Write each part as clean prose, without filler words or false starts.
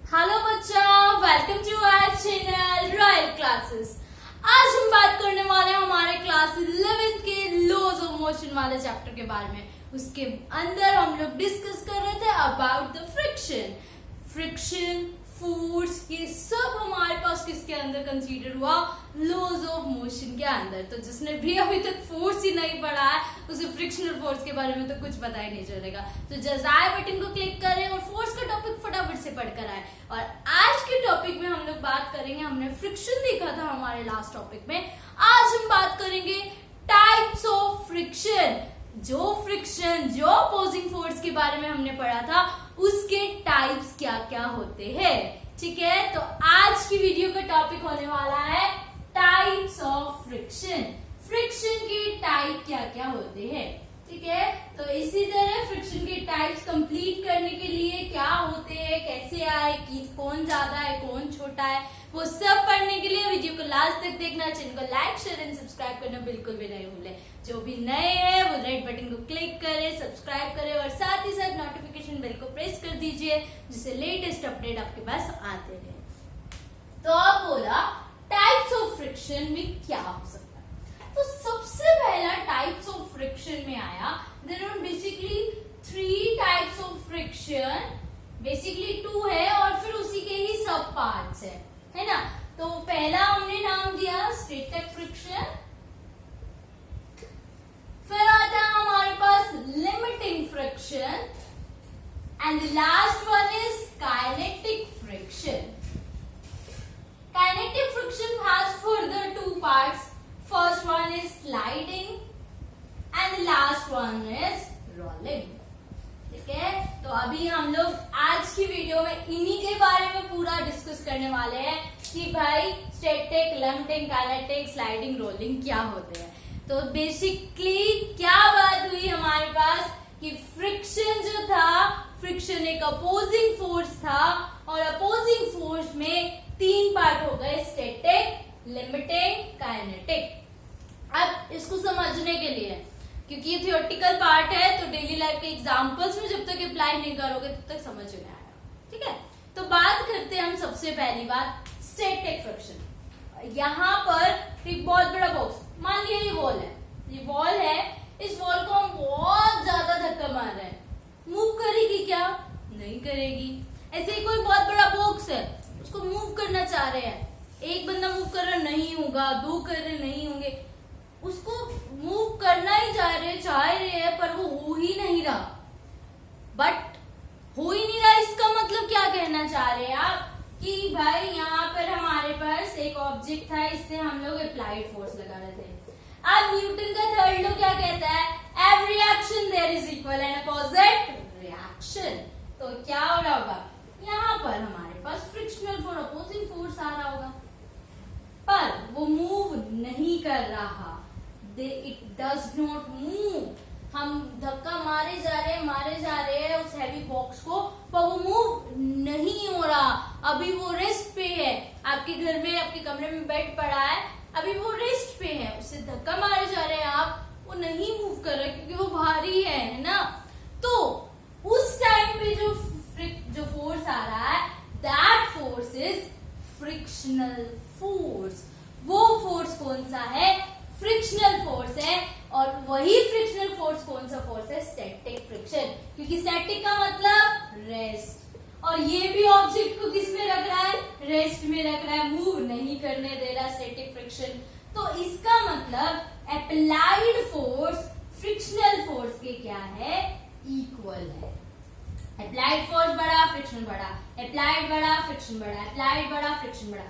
Hello बच्चों, welcome to our channel Royal Classes. आज हम बात करने वाले हैं हमारे क्लास 11th के लॉज ऑफ मोशन वाले चैप्टर के बारे में। उसके अंदर हम लोग डिस्कस कर रहे थे अबाउट द फ्रिक्शन, फोर्स, ये सब हमारे पास किसके अंदर कंसीडर हुआ, लॉज ऑफ मोशन के अंदर। तो जिसने भी अभी तक फोर्स ही नहीं पढ़ा है उसे फ्रिक्शनल फोर्स के बारे में तो कुछ पता ही नहीं चलेगा। तो जस्ट आई बटन को क्लिक करें और फोर्स का टॉपिक फटाफट से पढ़कर आए। और आज के टॉपिक में हम लोग बात करेंगे, हमने फ्रिक्शन देखा था हमारे लास्ट टॉपिक में, आज हम बात करेंगे टाइप्स ऑफ फ्रिक्शन। जो अपोजिंग फोर्स के बारे में हमने पढ़ा था उसके टाइप्स क्या क्या होते हैं। ठीक है, तो आज की वीडियो का टॉपिक होने वाला है टाइप्स ऑफ फ्रिक्शन के टाइप क्या क्या होते हैं। ठीक है, तो इसी तरह फ्रिक्शन के टाइप्स कंप्लीट करने के लिए क्या होते हैं, कैसे आए, कि कौन ज्यादा है कौन छोटा है, वो सब पढ़ने के लिए वीडियो को लास्ट तक देखना। चैनल को लाइक शेयर एंड सब्सक्राइब करना बिल्कुल भी नहीं भूले। जो भी नए हैं वो रेड बटन को क्लिक करें, सब्सक्राइब करें और साथ ही साथ नोटिफिकेशन बेल को प्रेस कर दीजिए जिससे लेटेस्ट अपडेट आपके पास आते रहे। तो अब बोला टाइप्स ऑफ फ्रिक्शन में क्या हो सकता है। तो सबसे पहला टाइप्स ऑफ फ्रिक्शन में आया, there are basically 3 types of friction, basically 2 है और फिर उसी के ही सब पार्ट्स है ना। तो पहला हमने नाम दिया स्टैटिक फ्रिक्शन, फिर आता है हमारे पास limiting friction and the last one is kinetic friction. Kinetic friction has further 2 parts. First one is sliding and the last one is rolling. ठीक है, तो अभी हम लोग आज की वीडियो में इन्हीं के बारे में पूरा डिस्कस करने वाले हैं कि भाई static, limiting, kinetic, sliding, rolling क्या होते हैं। तो बेसिकली क्या बात हुई हमारे पास कि फ्रिक्शन जो था, फ्रिक्शन एक अपोजिंग फोर्स था और अपोजिंग फोर्स में 3 पार्ट हो गए, स्टैटिक, लिमिटिंग, काइनेटिक। अब इसको समझने के लिए, क्योंकि ये थियोरेटिकल पार्ट है तो डेली लाइफ के एग्जांपल्स में जब तक अप्लाई नहीं करोगे तब तक समझ में आएगा। ठीक है, तो बात करते हैं हम सबसे पहली बात स्टैटिक फ्रिक्शन। यहाँ पर एक बहुत बड़ा बॉक्स, मान लिया ये वॉल है, इस वॉल को हम बहुत ज्यादा धक्का मार रहे हैं, मूव करेगी क्या? नहीं करेगी। ऐसे ही कोई बहुत बड़ा बॉक्स है, उसको मूव करना चाह रहे हैं, एक बंदा मूव कर रहा नहीं होगा, 2 कर रहे नहीं होंगे, उसको मूव करना ही चाह रहे हैं पर वो हो ही नहीं रहा। बट हो ही नहीं रहा, इसका मतलब क्या कहना चाह रहे हैं आप कि भाई यहाँ पर हमारे पास एक ऑब्जेक्ट था, इससे हम लोग अप्लाइड फोर्स लगा रहे थे। अब न्यूटन का थर्ड लॉ क्या कहता है, every action there is equal and opposite reaction. तो क्या हो रहा होगा, यहाँ पर हमारे पास फ्रिक्शनल फॉर अपोजिंग फोर्स आ रहा होगा पर वो मूव नहीं कर रहा, इट डज नॉट मूव। हम धक्का मारे जा रहे हैं उस हैवी बॉक्स को पर वो मूव नहीं हो रहा, अभी वो रेस्ट पे है। आपके घर में, आपके कमरे में बेड पड़ा है, अभी वो रेस्ट पे है, उससे धक्का मारे जा रहे हैं आप, वो नहीं मूव कर रहा क्योंकि वो भारी है ना। तो उस टाइम पे जो फोर्स आ रहा है, that force is frictional force. वो फोर्स कौन सा है, फ्रिक्शनल फोर्स है। और वही फ्रिक्शनल फोर्स कौन सा फोर्स है, स्टैटिक फ्रिक्शन, क्योंकि स्टैटिक का मतलब रेस्ट, और ये भी ऑब्जेक्ट को किस में रख रहा है, रेस्ट में रख रहा है, मूव नहीं करने दे रहा, स्टैटिक फ्रिक्शन। तो इसका मतलब अप्लाइड फोर्स फ्रिक्शनल फोर्स के क्या है, इक्वल है। अप्लाइड फोर्स बड़ा, फ्रिक्शन बड़ा, अप्लाइड बड़ा, फ्रिक्शन बड़ा, अप्लाइड बड़ा, फ्रिक्शन बड़ा।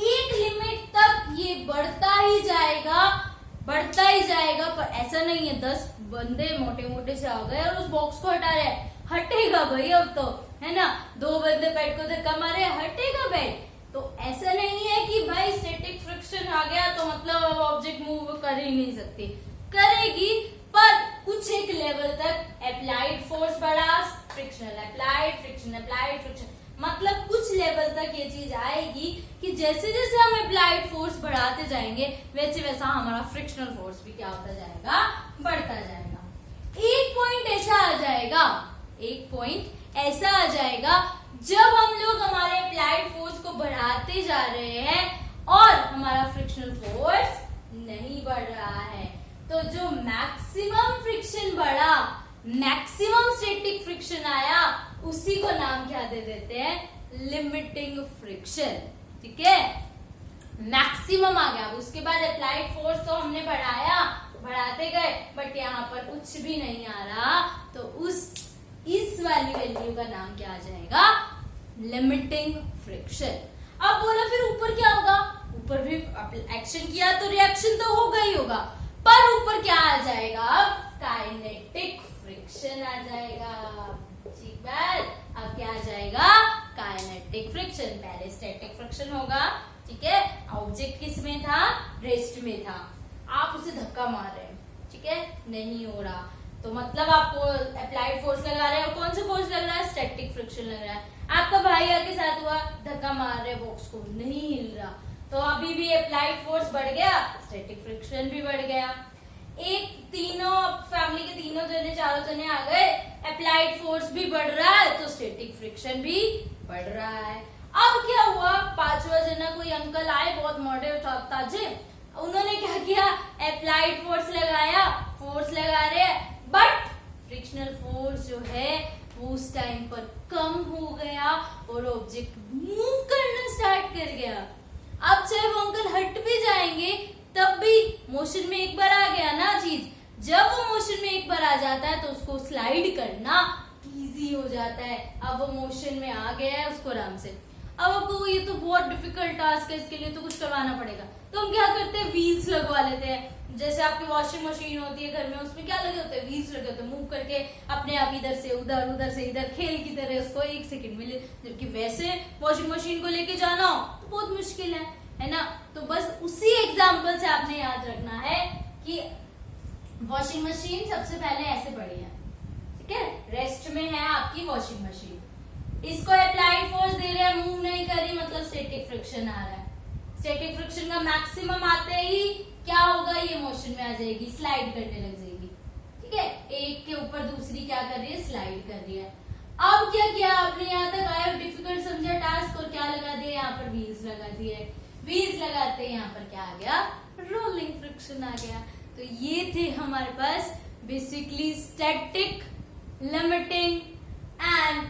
एक लिमिट तक ये बढ़ता ही जाएगा पर ऐसा नहीं है 10 बंदे मोटे मोटे से आ गए और उस बॉक्स को हटा रहे हैं, हटेगा भाई अब तो, है ना। 2 बंदे बेड को धक्का मारे, हटेगा बेड। तो ऐसा नहीं है कि भाई स्टैटिक फ्रिक्शन आ गया तो मतलब अब ऑब्जेक्ट मूव कर ही नहीं सकती, करेगी पर कुछ एक लेवल तक। अप्लाइड फोर्स बढ़ा, frictional applied, friction applied, friction, मतलब कुछ लेवल तक ये चीज आएगी कि जैसे जैसे हम अप्लाइड फोर्स बढ़ाते जाएंगे वैसे वैसा हमारा फ्रिक्शनल फोर्स भी क्या होता जाएगा, बढ़ता जाएगा। एक पॉइंट ऐसा आ जाएगा जब हम लोग हमारे बढ़ाते जा रहे हैं और हमारा फ्रिक्शनल फोर्स नहीं बढ़ रहा है। तो जो मैक्सिमम फ्रिक्शन बढ़ा, मैक्सिमम स्टैटिक फ्रिक्शन आया, उसी को नाम क्या दे देते हैं? Limiting friction. ठीक है, मैक्सिमम आ गया। उसके बाद अप्लाइड फोर्स तो हमने बढ़ाते गए, बट यहाँ पर कुछ भी नहीं आ रहा, तो इस वाली वैल्यू का नाम क्या आ जाएगा? Limiting friction. अब बोला फिर ऊपर क्या होगा? ऊपर भी एक्शन किया तो रिएक्शन तो होगा ही होगा, पर ऊपर क्या आ जाएगा? अब काइनेटिक फ्रिक्शन आ जाएगा। ठीक बात, अब क्या आ जाएगा? Kinetic friction. पहले स्टैटिक फ्रिक्शन होगा, ठीक है, ऑब्जेक्ट किस में था? रेस्ट में था, आप उसे धक्का मार रहे हैं, ठीक है, नहीं हो रहा, तो मतलब आपको अप्लाइड फोर्स लगा रहे हैं। और कौन सा फोर्स लग रहा है? स्टैटिक फ्रिक्शन लग रहा है। आपका भाई आपके साथ हुआ, धक्का मार रहे बॉक्स को, नहीं हिल रहा, तो अभी भी अप्लाइड फोर्स बढ़ गया, स्टैटिक फ्रिक्शन भी बढ़ गया। एक तीनों फैमिली के तीनों जने, चारों जने आ गए, अप्लाइड फोर्स भी बढ़ रहा है, तो स्टैटिक फ्रिक्शन भी बढ़ रहा है। अब क्या हुआ? पांचवा जना कोई अंकल आए, बहुत मोटे और ताजे, उन्होंने क्या किया? अप्लाइड फोर्स लगाया, फोर्स लगा रहे हैं, बट फ्रिक्शनल फोर्स जो है वो उस टाइम पर कम हो गया और ऑब्जेक्ट मूव करना स्टार्ट कर गया। अब चाहे वो अंकल हट भी जाएंगे, तब भी मोशन में एक बार आ गया ना चीज। जब वो मोशन में एक बार आ जाता है तो उसको स्लाइड करना इजी हो जाता है। अब वो मोशन में आ गया है, उसको आराम से। अब आपको ये तो बहुत डिफिकल्ट टास्क है, इसके लिए तो कुछ करवाना पड़ेगा, तो हम क्या करते हैं? व्हील्स लगवा लेते हैं। जैसे आपकी वॉशिंग मशीन होती है घर में, उसमें क्या लगे होते हैं? व्हील्स लगे होते हैं, मूव करके अपने आप इधर से उधर, उधर से इधर, खेल की तरह उसको 1 सेकंड में ले। जबकि वैसे वॉशिंग मशीन को लेके जाना हो तो बहुत मुश्किल है ना। तो बस उसी एग्जाम्पल से आपने याद रखना है कि वॉशिंग मशीन सबसे पहले ऐसे पड़ी है, ठीक है, रेस्ट में है आपकी वॉशिंग मशीन, इसको अप्लाइड फोर्स दे रहे हैं, मूव नहीं कर रही, मतलब स्टैटिक फ्रिक्शन आ रहा है। स्टैटिक फ्रिक्शन का मैक्सिमम आते ही क्या होगा? ये मोशन में आ जाएगी, स्लाइड करने लग जाएगी, ठीक है, एक के ऊपर दूसरी क्या कर रही है? स्लाइड कर रही है। अब क्या किया आपने? यहाँ तक आया, डिफिकल्ट समझा टास्क, और क्या लगा दिया? यहाँ पर व्हील्स लगा दिए। व्हील्स लगाते हैं, यहाँ पर क्या आ गया? रोलिंग फ्रिक्शन आ गया। तो ये थे हमारे पास basically static, limiting and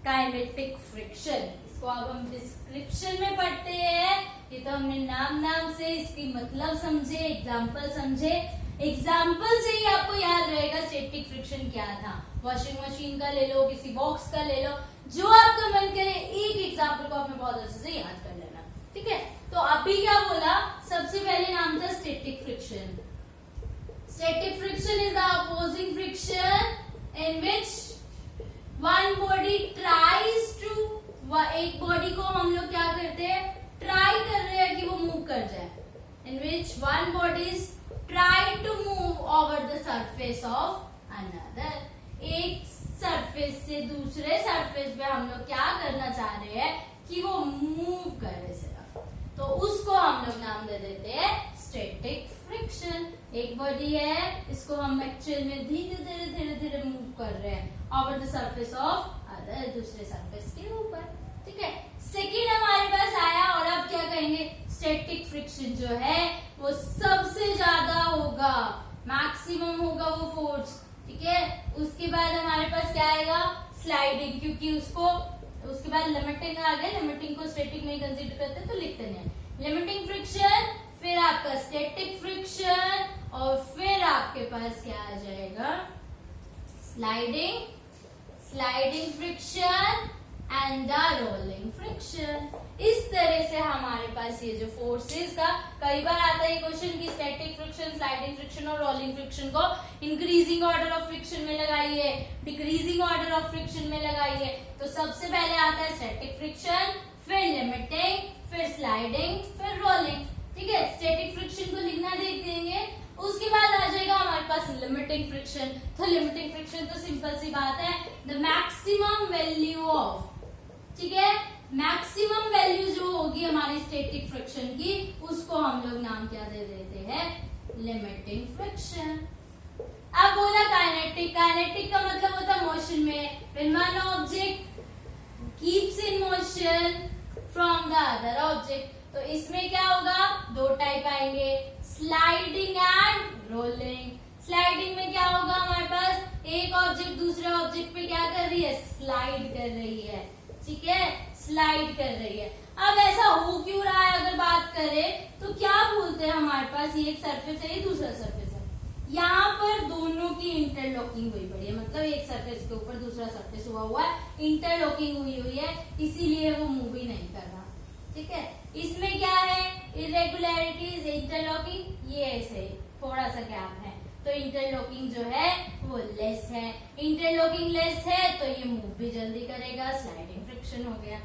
kinetic friction. इसको अब हम डिस्क्रिप्शन में पढ़ते हैं। ये तो हमने नाम से इसकी मतलब समझे, एग्जाम्पल समझे। एग्जाम्पल से ही आपको याद रहेगा स्टैटिक फ्रिक्शन क्या था। वॉशिंग मशीन का ले लो, किसी बॉक्स का ले लो, जो आपका मन करे, एक एग्जाम्पल को आपने बहुत अच्छे से याद कर लेना, ठीक है। तो अभी क्या बोला? सबसे पहले नाम था static friction. Static friction is the opposing friction in which one body tries to, एक बॉडी को हम लोग क्या करते हैं? ट्राई कर रहे हैं कि वो मूव कर जाए। In which one bodies try to move over the surface of another. एक सरफेस से दूसरे सरफेस पे हम लोग क्या करना चाह रहे हैं? कि वो मूव करे सिर्फ, तो उसको हम लोग नाम दे देते हैं स्टैटिक फ्रिक्शन। एक बॉडी है, इसको हम एक्चुअल में धीरे-धीरे मूव कर रहे हैं over the surface of other, दूसरे सरफेस के ऊपर, ठीक है। सेकेंड हमारे पास आया, और अब क्या कहेंगे? स्टैटिक फ्रिक्शन जो है वो सबसे ज्यादा होगा, मैक्सिमम होगा वो फोर्स, ठीक है। उसके बाद हमारे पास क्या आएगा? स्लाइडिंग, क्योंकि उसके बाद लिमिटिंग आ गया। लिमिटिंग को स्टैटिक में ही कंसीडर करते हैं, तो लिखते नहीं। लिमिटिंग फ्रिक्शन, फिर आपका स्टैटिक फ्रिक्शन, और फिर आपके पास क्या आ जाएगा? Sliding friction and the rolling friction. इस तरह से हमारे पास ये जो फोर्सेस का कई बार आता है क्वेश्चन की स्टैटिक फ्रिक्शन, स्लाइडिंग फ्रिक्शन और रोलिंग फ्रिक्शन को इंक्रीजिंग ऑर्डर ऑफ फ्रिक्शन में लगाइए, डिक्रीजिंग ऑर्डर ऑफ फ्रिक्शन में लगाइए। तो सबसे पहले आता है स्टैटिक फ्रिक्शन, फिर लिमिटिंग, फिर स्लाइडिंग, फिर रोलिंग, ठीक है। स्टैटिक फ्रिक्शन को लिखना देख देंगे, उसके बाद आ जाएगा हमारे पास लिमिटिंग फ्रिक्शन। तो लिमिटिंग फ्रिक्शन तो सिंपल सी बात है, द मैक्सिमम वैल्यू ऑफ, ठीक है, मैक्सिमम वैल्यू जो होगी हमारी स्टैटिक फ्रिक्शन की, उसको हम लोग नाम क्या दे देते हैं? Limiting friction. अब बोला काइनेटिक। काइनेटिक का मतलब होता है मोशन में। When one object keeps in motion from the other object. तो इसमें क्या होगा, दो टाइप आएंगे, स्लाइडिंग एंड रोलिंग। स्लाइडिंग में क्या होगा, हमारे पास एक ऑब्जेक्ट दूसरे ऑब्जेक्ट पे क्या कर रही है, स्लाइड कर रही है, ठीक है, स्लाइड कर रही है। अब ऐसा हो क्यों रहा है, अगर बात करें तो क्या बोलते हैं, हमारे पास ये एक सरफेस है, ये दूसरा सरफेस है, यहाँ पर दोनों की इंटरलॉकिंग हुई पड़ी है, मतलब एक सरफेस के ऊपर दूसरा सरफेस हुआ है, इंटरलॉकिंग हुई है, इसीलिए वो मूव ही नहीं कर रहा, ठीक है। इसमें क्या है, इरेगुलरिटीज, इंटरलॉकिंग, ये ऐसे थोड़ा सा गैप है, तो इंटरलॉकिंग जो है वो लेस है, इंटरलॉकिंग लेस है तो ये मूव भी जल्दी करेगा, स्लाइडिंग फ्रिक्शन हो गया।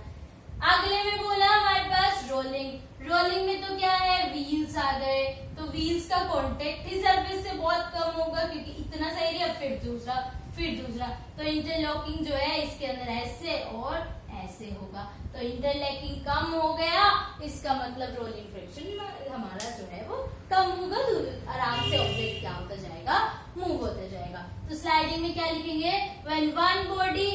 अगले में बोला हमारे पास रोलिंग। रोलिंग में तो क्या है, व्हील्स आ गए, तो व्हील्स का कांटेक्ट ही सरफेस से बहुत कम होगा क्योंकि इतना सा एरिया, फिर दूसरा, तो इंटरलॉकिंग जो है इसके अंदर ऐसे और ऐसे होगा, तो इंटरलॉकिंग कम हो गया, इसका मतलब रोलिंग फ्रिक्शन हमारा जो है वो कम होगा, आराम से ऑब्जेक्ट क्या होता जाएगा, मूव होता जाएगा। तो स्लाइडिंग में क्या लिखेंगे, when one body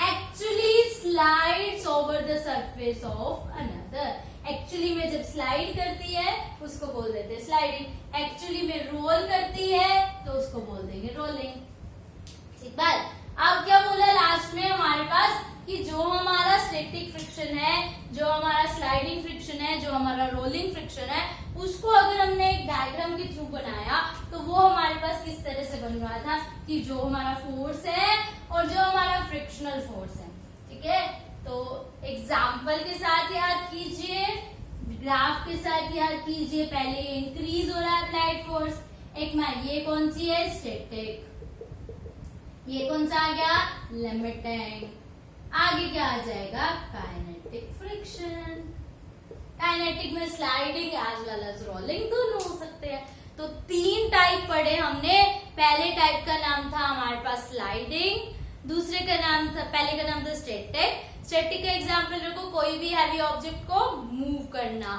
actually slides over the surface of another. Actually में जब स्लाइड करती है उसको बोल देते हैं स्लाइडिंग, एक्चुअली में रोल करती है तो उसको बोल देंगे रोलिंग, ठीक बात। अब क्या बोला लास्ट में हमारे पास कि जो हमारा स्टैटिक फ्रिक्शन है, जो हमारा स्लाइडिंग फ्रिक्शन है, जो हमारा रोलिंग फ्रिक्शन है, उसको अगर हमने एक डायग्राम के थ्रू बनाया तो वो हमारे पास किस तरह से बन रहा था कि जो हमारा फोर्स है और जो हमारा फ्रिक्शनल फोर्स है, ठीक है। तो एग्जाम्पल के साथ याद कीजिए, ग्राफ के साथ याद कीजिए, पहले ये इंक्रीज हो रहा है अप्लाइड फोर्स, एक में ये कौन सी है, स्टैटिक, ये कौन सा आ गया, लिमिटिंग, आगे क्या आ जाएगा, काइनेटिक फ्रिक्शन। काइनेटिक में sliding as well as rolling दोनों हो सकते हैं। तो तीन टाइप पढ़े हमने, पहले टाइप का नाम था हमारे पास स्लाइडिंग, दूसरे का नाम था, पहले का नाम था स्टैटिक। स्टैटिक का एग्जांपल रखो, कोई भी हैवी ऑब्जेक्ट को मूव करना।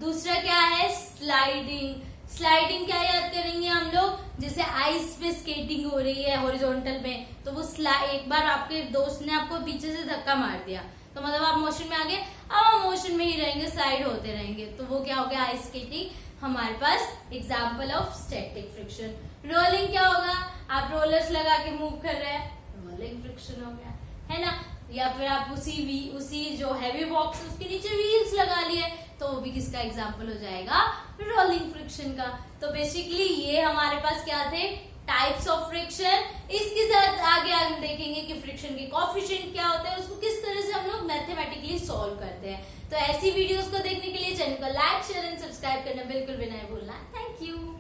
दूसरा क्या है, स्लाइडिंग। स्लाइडिंग क्या याद करेंगे हम लोग, जैसे आइस पे स्केटिंग हो रही है हॉरिजॉन्टल में, तो वो एक बार आपके दोस्त ने आपको पीछे से धक्का मार दिया तो मतलब आप मोशन में आ गए, अब हम मोशन में ही रहेंगे, स्लाइड होते रहेंगे, तो वो क्या हो गया, आइस स्केटिंग, हमारे पास example of static friction. Rolling क्या होगा, आप रोलर्स लगा के मूव कर रहे हैं, रोलिंग फ्रिक्शन हो गया, है ना। या फिर आप उसी जो हैवी बॉक्स उसके नीचे व्हील्स लगा लिए, तो वो भी किसका एग्जाम्पल हो जाएगा, रोलिंग फ्रिक्शन का। तो बेसिकली ये हमारे पास क्या थे, टाइप्स ऑफ फ्रिक्शन। इसके साथ आगे हम देखेंगे कि फ्रिक्शन के कोएफिशिएंट क्या होते हैं, उसको किस तरह से हम लोग मैथमेटिकली सॉल्व करते हैं। तो ऐसी वीडियोस को देखने के लिए चैनल को लाइक, शेयर एंड सब्सक्राइब करना बिल्कुल भी नहीं भूलना। Thank you.